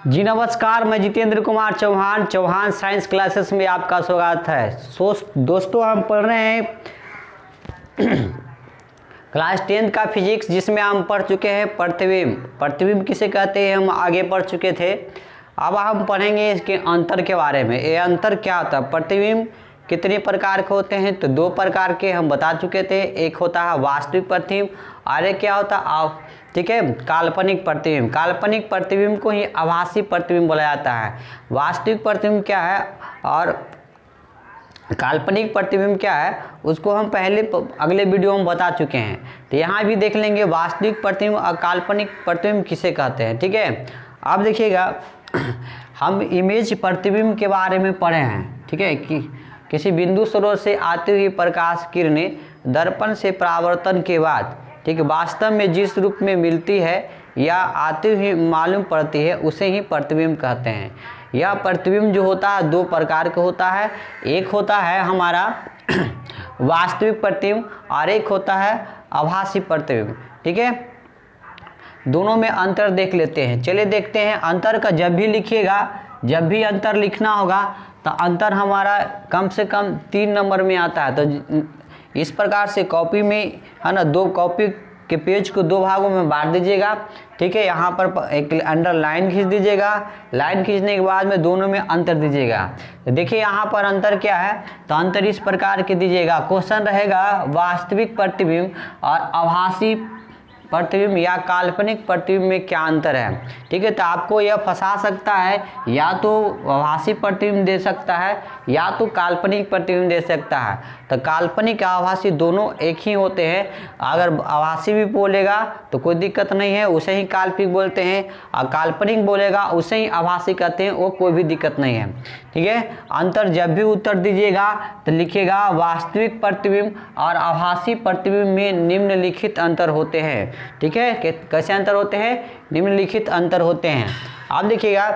जी नमस्कार, मैं Jitendra Kumar Chauhan Chauhan science classes में आपका स्वागत है। दोस्तों हम पढ़ रहे हैं क्लास 10 का फिजिक्स, जिसमें हम पढ़ चुके हैं प्रतिबिंब। प्रतिबिंब किसे कहते हैं हम आगे पढ़ चुके थे। अब हम पढ़ेंगे इसके अंतर के बारे में। ये अंतर क्या होता है, प्रतिबिंब कितने प्रकार के होते हैं, तो दो प्रकार के हम बता चुके थे। एक होता है वास्तविक प्रतिबिंब और एक क्या होता है, ठीक है, काल्पनिक प्रतिबिंब। काल्पनिक प्रतिबिंब को ही आभासी प्रतिबिंब बोला जाता है। वास्तविक प्रतिबिंब क्या है और काल्पनिक प्रतिबिंब क्या है, उसको हम पहले अगले वीडियो में बता चुके हैं। तो यहाँ भी देख लेंगे वास्तविक प्रतिबिंब और काल्पनिक प्रतिबिंब किसे कहते हैं। ठीक है, अब देखिएगा हम इमेज प्रतिबिंब के बारे में पढ़े हैं। ठीक है, कि किसी बिंदु स्रोत से आती हुई प्रकाश किरणें दर्पण से परावर्तन के बाद, ठीक है, वास्तव में जिस रूप में मिलती है या आती हुई मालूम पड़ती है उसे ही प्रतिबिंब कहते हैं। यह प्रतिबिंब जो होता है दो प्रकार का होता है। एक होता है हमारा वास्तविक प्रतिबिंब और एक होता है आभासी प्रतिबिंब। ठीक है, दोनों में अंतर देख लेते हैं। चलिए देखते हैं अंतर का। जब भी लिखिएगा, जब भी अंतर लिखना होगा तो अंतर हमारा कम से कम 3 नंबर में आता है। तो इस प्रकार से कॉपी में है ना, दो कॉपी के पेज को दो भागों में बांट दीजिएगा। ठीक है, यहाँ पर एक अंडर लाइन खींच दीजिएगा। लाइन खींचने के बाद में दोनों में अंतर दीजिएगा। तो देखिए यहाँ पर अंतर क्या है, तो अंतर इस प्रकार के दीजिएगा। क्वेश्चन रहेगा वास्तविक प्रतिबिंब और आभासी प्रतिबिंब या काल्पनिक प्रतिबिंब में क्या अंतर है। ठीक है, तो आपको यह फंसा सकता है, या तो आभासी प्रतिबिंब दे सकता है या तो काल्पनिक प्रतिबिंब दे सकता है। तो काल्पनिक आभासी दोनों एक ही होते हैं। अगर आभासी भी बोलेगा तो कोई दिक्कत नहीं है, उसे ही काल्पनिक बोलते हैं, और काल्पनिक बोलेगा उसे ही आभासी कहते हैं, वो कोई भी दिक्कत नहीं है। ठीक है, अंतर जब भी उत्तर दीजिएगा तो लिखिएगा वास्तविक प्रतिबिंब और आभासी प्रतिबिंब में निम्नलिखित अंतर होते हैं। ठीक है, कैसे अंतर होते हैं, निम्नलिखित अंतर होते हैं। अब देखिएगा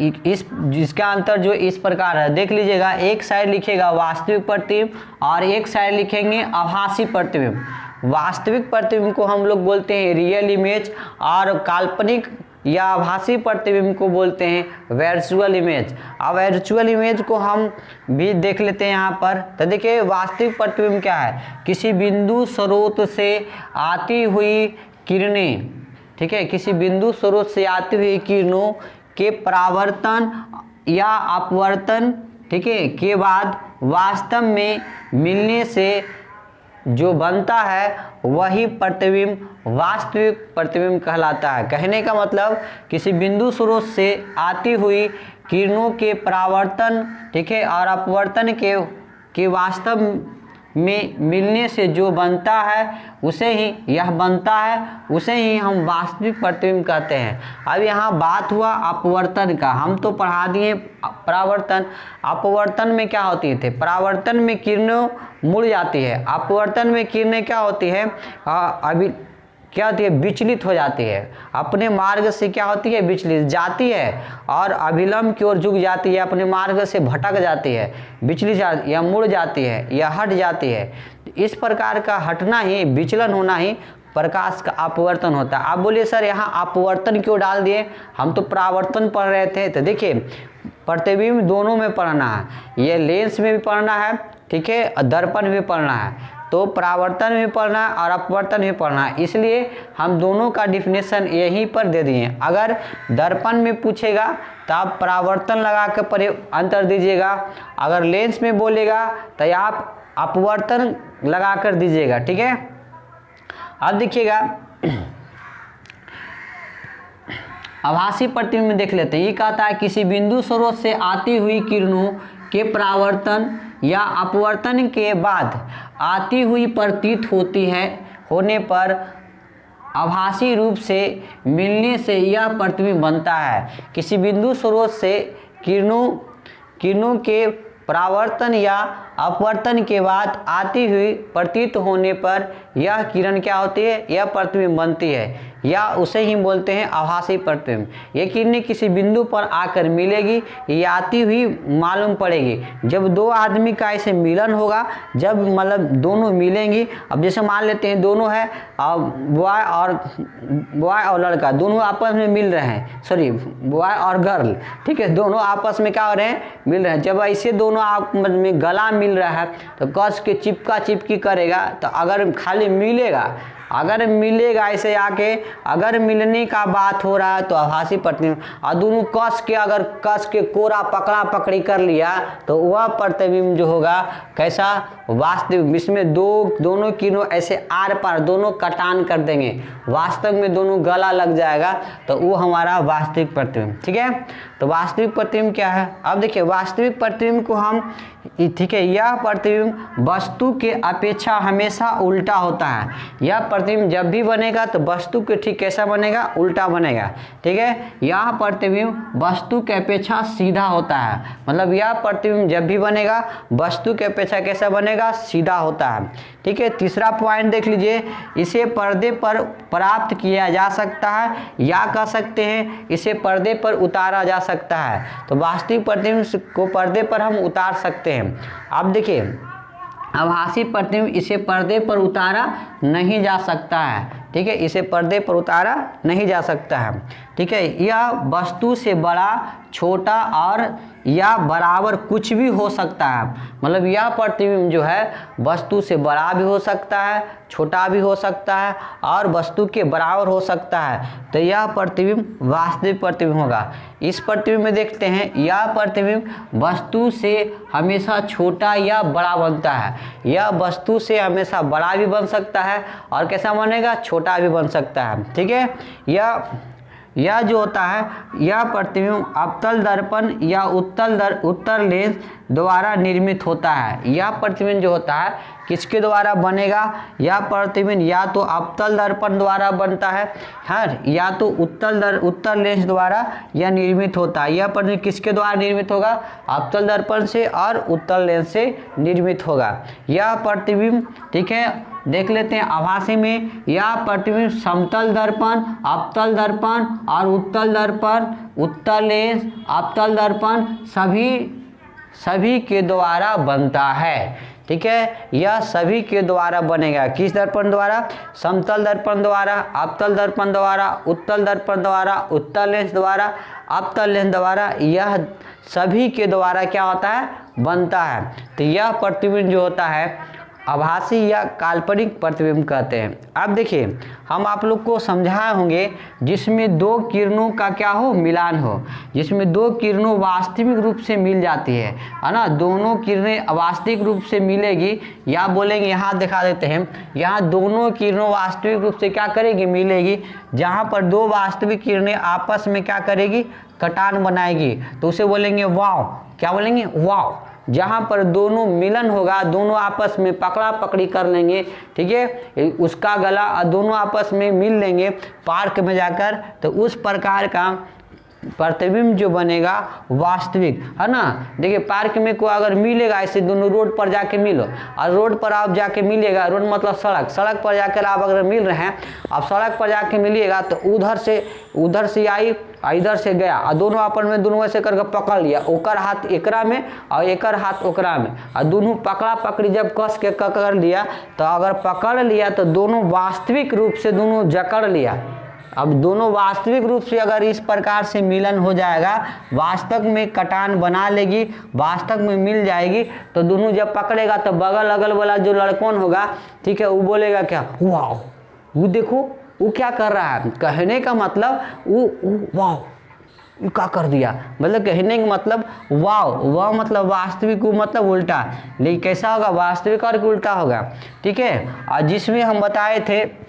इस जिसका अंतर जो इस प्रकार है, देख लीजिएगा। एक साइड लिखिएगा वास्तविक प्रतिबिंब और एक साइड लिखेंगे आभासी प्रतिबिंब। वास्तविक प्रतिबिंब को हम लोग बोलते हैं रियल इमेज और काल्पनिक या आभासी प्रतिबिंब को बोलते हैं वर्चुअल इमेज। अब वर्चुअल इमेज को हम भी देख लेते हैं यहाँ पर। तो देखिए वास्तविक प्रतिबिंब क्या है, किसी बिंदु स्रोत से आती हुई किरणें, ठीक है, किसी बिंदु स्रोत से आती हुई किरणों के परावर्तन या अपवर्तन, ठीक है, के बाद वास्तव में मिलने से जो बनता है वही प्रतिबिंब वास्तविक प्रतिबिंब कहलाता है। कहने का मतलब किसी बिंदु स्रोत से आती हुई किरणों के परावर्तन, ठीक है, और अपवर्तन के वास्तव में मिलने से जो बनता है उसे ही यह बनता है, उसे ही हम वास्तविक प्रतिबिंब कहते हैं। अब यहाँ बात हुआ अपवर्तन का, हम तो पढ़ा दिए परावर्तन। अपवर्तन में क्या होती थे, परावर्तन में किरणें मुड़ जाती है, अपवर्तन में किरणें क्या होती है, अभी क्या होती है, विचलित हो जाती है, अपने मार्ग से क्या होती है, विचलित जाती है और अभिलंब की ओर झुक जाती है, अपने मार्ग से भटक जाती है, विचलित या मुड़ जाती है या हट जाती है। इस प्रकार का हटना ही, विचलन होना ही प्रकाश का अपवर्तन होता है। आप बोलिए सर यहाँ अपवर्तन क्यों डाल दिए, हम तो परावर्तन पढ़ रहे थे। तो देखिए प्रतिबिंब दोनों में पढ़ना है, ये लेंस में भी पढ़ना है, ठीक है, दर्पण में पढ़ना है, तो परावर्तन भी पढ़ना है और अपवर्तन भी पढ़ना है। इसलिए हम दोनों का डिफिनेशन यहीं पर दे दिए। अगर दर्पण में पूछेगा तो आप परावर्तन लगा कर अंतर दीजिएगा, अगर लेंस में बोलेगा तो आप अपवर्तन लगा कर दीजिएगा। ठीक है, अब देखिएगा आभासी प्रतिबिंब में देख लेते हैं। ये कहता है किसी बिंदु स्रोत से आती हुई किरणों के परावर्तन या अपवर्तन के बाद आती हुई प्रतीत होती है होने पर आभासी रूप से मिलने से यह प्रतिबिंब बनता है। किसी बिंदु स्रोत से किरणों के परावर्तन या अपवर्तन के बाद आती हुई प्रतीत होने पर यह किरण क्या होती है, यह प्रतिबिंब बनती है, या उसे ही बोलते हैं आभासी प्रतिबिंब। ये किरणें किसी बिंदु पर आकर मिलेगी, ये आती हुई मालूम पड़ेगी। जब दो आदमी का ऐसे मिलन होगा, जब मतलब दोनों मिलेंगी, अब जैसे मान लेते हैं दोनों है बॉय और लड़का दोनों आपस में मिल रहे हैं, सॉरी बॉय और गर्ल, ठीक है, दोनों आपस में क्या हो रहे हैं, मिल रहे हैं। जब ऐसे दोनों आप में गला मिल रहा है तो कस के चिपका चिपकी करेगा, तो अगर खाली मिलेगा, अगर मिलेगा ऐसे आके, अगर मिलने का बात हो रहा है तो आभासी प्रतिबिंब, और दोनों कस के कोरा पकड़ा पकड़ी कर लिया तो वह प्रतिबिंब जो होगा कैसा, वास्तविक। इसमें दोनों किरणों ऐसे आर पार दोनों कटान कर देंगे, वास्तव में दोनों गला लग जाएगा, तो वो हमारा वास्तविक प्रतिबिंब। ठीक है, तो वास्तविक प्रतिबिंब क्या है, अब देखिए वास्तविक प्रतिबिंब को हम, ठीक है, यह प्रतिबिंब वस्तु के अपेक्षा हमेशा उल्टा होता है। यह प्रतिबिंब जब भी बनेगा तो वस्तु के ठीक कैसा बनेगा, उल्टा बनेगा। ठीक है, यह प्रतिबिंब वस्तु के अपेक्षा सीधा होता है, मतलब यह प्रतिबिंब जब भी बनेगा वस्तु के अपेक्षा कैसा बनेगा, सीधा होता है। ठीक है, तीसरा पॉइंट देख लीजिए, इसे पर्दे पर प्राप्त किया जा सकता है, या कह सकते हैं इसे पर्दे पर उतारा जा सकता है। तो वास्तविक प्रतिबिंब को पर्दे पर हम उतार सकते हैं। अब देखिए आभासी प्रतिबिंब इसे पर्दे पर उतारा नहीं जा सकता है। ठीक है, इसे पर्दे पर उतारा नहीं जा सकता है। ठीक है, यह वस्तु से बड़ा, छोटा और या बराबर कुछ भी हो सकता है, मतलब यह प्रतिबिंब जो है वस्तु से बड़ा भी हो सकता है, छोटा भी हो सकता है और वस्तु के बराबर हो सकता है। तो यह प्रतिबिंब वास्तविक प्रतिबिंब होगा। इस प्रतिबिंब में देखते हैं यह प्रतिबिंब वस्तु से हमेशा छोटा या बड़ा बनता है, यह वस्तु से हमेशा बड़ा भी बन सकता है और कैसा बनेगा, छोटा भी बन सकता है। ठीक है, यह जो होता है, यह प्रतिबिंब अवतल दर्पण या उत्तर लेंस द्वारा निर्मित होता है। यह प्रतिबिंब जो होता है किसके द्वारा बनेगा, यह प्रतिबिंब या तो अवतल दर्पण द्वारा बनता है, हाँ, या तो उत्तर लेंस द्वारा यह निर्मित होता है। यह प्रतिबिंब किसके द्वारा निर्मित होगा, अवतल दर्पण से और उत्तर लेंस से निर्मित होगा यह प्रतिबिंब। ठीक है, देख लेते हैं आभासी में, यह प्रतिबिंब समतल दर्पण, अवतल दर्पण और उत्तल दर्पण, उत्तर लेंस, अवतल दर्पण सभी के द्वारा बनता है। ठीक है, यह सभी के द्वारा बनेगा। किस दर्पण द्वारा, समतल दर्पण द्वारा, अवतल दर्पण द्वारा, उत्तल दर्पण द्वारा, उत्तर लेंस द्वारा, अवतल लेंस द्वारा, यह सभी के द्वारा क्या होता है, बनता है। तो यह प्रतिबिंब जो होता है आभासी या काल्पनिक प्रतिबिंब कहते हैं। अब देखिए हम आप लोग को समझाए होंगे जिसमें दो किरणों का क्या हो, मिलान हो, जिसमें दो किरणों वास्तविक रूप से मिल जाती है ना, दोनों किरणें वास्तविक रूप से मिलेगी, या बोलेंगे यहाँ दिखा देते हैं, यहाँ दोनों किरणों वास्तविक रूप से क्या करेगी, मिलेगी। जहाँ पर दो वास्तविक किरणें आपस में क्या करेगी, कटान बनाएगी, तो उसे बोलेंगे वाव। क्या बोलेंगे, वाव। जहाँ पर दोनों मिलन होगा, दोनों आपस में पकड़ा पकड़ी कर लेंगे, ठीक है, उसका गला दोनों आपस में मिल लेंगे पार्क में जाकर, तो उस प्रकार का प्रतिबिंब जो बनेगा वास्तविक, है ना। देखिए पार्क में को अगर मिलेगा, ऐसे दोनों रोड पर जाके मिलो, और रोड पर आप जाके मिलेगा, रोड मतलब सड़क पर जाकर आप अगर मिल रहे हैं, आप सड़क पर जाके मिलिएगा तो उधर से आई और इधर से गया, और दोनों आपस में दोनों ऐसे करके पकड़ लिया, ओकर हाथ एकरा में और एकर हाथ ओकरा में, और दोनों पकड़ा पकड़ी जब कस के कर लिया, तो अगर पकड़ लिया तो दोनों वास्तविक रूप से दोनों जकड़ लिया। अब दोनों वास्तविक रूप से अगर इस प्रकार से मिलन हो जाएगा, वास्तव में कटान बना लेगी, वास्तव में मिल जाएगी, तो दोनों जब पकड़ेगा तो बगल अगल वाला जो लड़कन होगा, ठीक है, वो बोलेगा क्या, वाह, वो देखो वो क्या कर रहा है। कहने का मतलब वो वाह क्या कर दिया, मतलब कहने का मतलब वाह, वह मतलब वास्तविक, वो मतलब उल्टा, लेकिन कैसा होगा, वास्तविक और उल्टा होगा। ठीक है, और जिसमें हम बताए थे,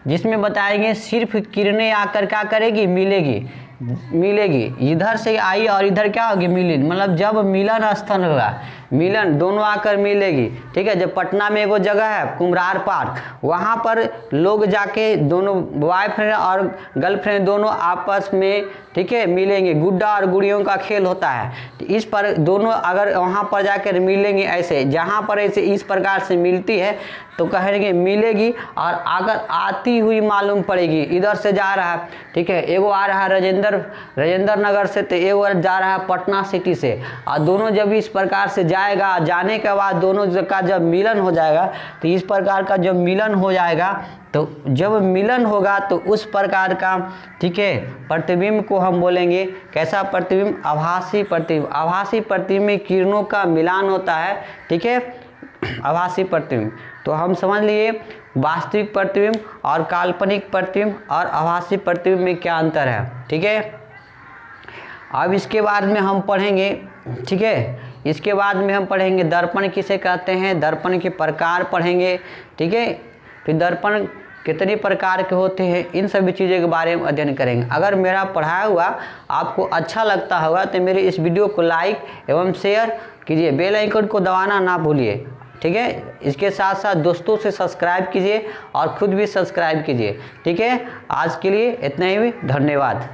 जिसमें बताएंगे सिर्फ किरणें आकर क्या करेगी, मिलेगी, इधर से आई और इधर क्या होगी, मिली, मतलब जब मिलन स्थल होगा, मिलन दोनों आकर मिलेगी। ठीक है, जब पटना में एगो जगह है कुम्हरार पार्क, वहाँ पर लोग जाके दोनों बॉयफ्रेंड और गर्लफ्रेंड दोनों आपस में, ठीक है, मिलेंगे। गुड्डा और गुड़ियों का खेल होता है। तो इस पर दोनों अगर वहाँ पर जाकर मिलेंगे, ऐसे जहाँ पर ऐसे इस प्रकार से मिलती है तो कहेंगे मिलेगी, और अगर आती हुई मालूम पड़ेगी, इधर से जा रहा है, ठीक है, एगो आ रहा है राजेंद्र नगर से, तो एगो जा रहा है पटना सिटी से, और दोनों जब इस प्रकार से जाएगा, जाने के बाद दोनों का जब मिलन हो जाएगा, तो इस प्रकार का जब मिलन हो जाएगा, तो जब मिलन होगा तो उस प्रकार का, ठीक है, प्रतिबिंब को हम बोलेंगे कैसा प्रतिबिंब? आभासी प्रतिबिंब। आभासी प्रतिबिंब में किरणों का मिलान होता है, ठीक है, आभासी प्रतिबिंब। तो हम समझ लिए वास्तविक प्रतिबिंब और काल्पनिक प्रतिबिंब और आभासी प्रतिबिंब में क्या अंतर है। ठीक है, अब इसके बाद में हम पढ़ेंगे, ठीक है, इसके बाद में हम पढ़ेंगे दर्पण किसे कहते हैं, दर्पण के प्रकार पढ़ेंगे। ठीक है, फिर दर्पण कितने प्रकार के होते हैं, इन सभी चीज़ों के बारे में अध्ययन करेंगे। अगर मेरा पढ़ाया हुआ आपको अच्छा लगता होगा तो मेरे इस वीडियो को लाइक एवं शेयर कीजिए, बेल आइकन को दबाना ना भूलिए। ठीक है, इसके साथ साथ दोस्तों से सब्सक्राइब कीजिए और खुद भी सब्सक्राइब कीजिए। ठीक है, आज के लिए इतना ही, धन्यवाद।